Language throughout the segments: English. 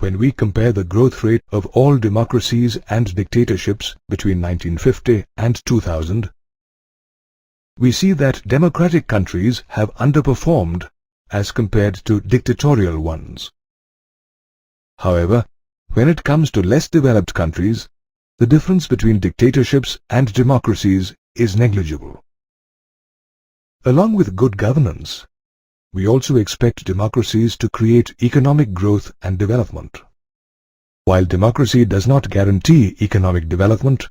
when we compare the growth rate of all democracies and dictatorships between 1950 and 2000, we see that democratic countries have underperformed as compared to dictatorial ones. However, when it comes to less developed countries, the difference between dictatorships and democracies is negligible. Along with good governance, we also expect democracies to create economic growth and development. While democracy does not guarantee economic development,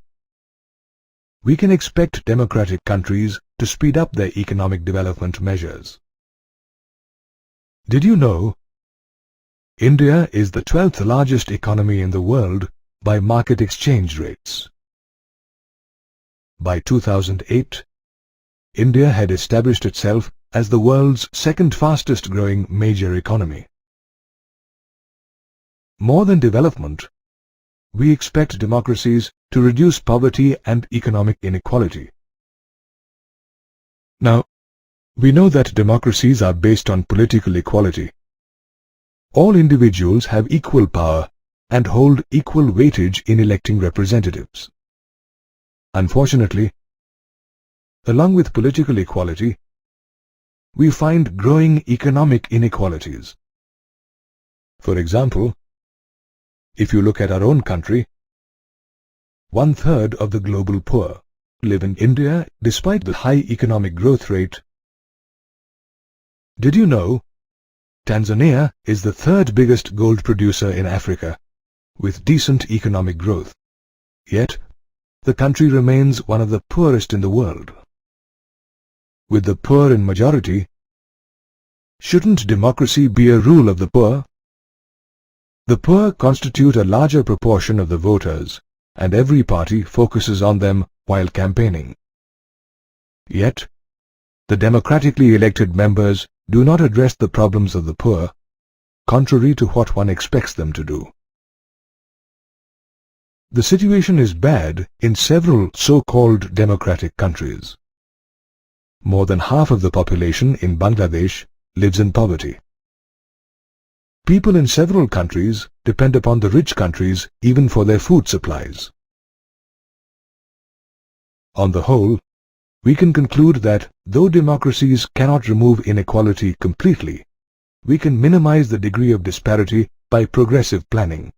we can expect democratic countries to speed up their economic development measures. Did you know India is the 12th largest economy in the world by market exchange rates? By 2008, India had established itself as the world's second fastest growing major economy. More than development, we expect democracies to reduce poverty and economic inequality. Now, we know that democracies are based on political equality. All individuals have equal power and hold equal weightage in electing representatives. Unfortunately, along with political equality, we find growing economic inequalities. For example, if you look at our own country, 1/3 of the global poor live in India despite the high economic growth rate. Did you know Tanzania is the 3rd biggest gold producer in Africa, with decent economic growth? Yet, the country remains one of the poorest in the world. With the poor in majority, shouldn't democracy be a rule of the poor? The poor constitute a larger proportion of the voters, and every party focuses on them while campaigning. Yet, the democratically elected members do not address the problems of the poor, contrary to what one expects them to do. The situation is bad in several so-called democratic countries. More than half of the population in Bangladesh lives in poverty. People in several countries depend upon the rich countries even for their food supplies. On the whole, we can conclude that though democracies cannot remove inequality completely, we can minimize the degree of disparity by progressive planning.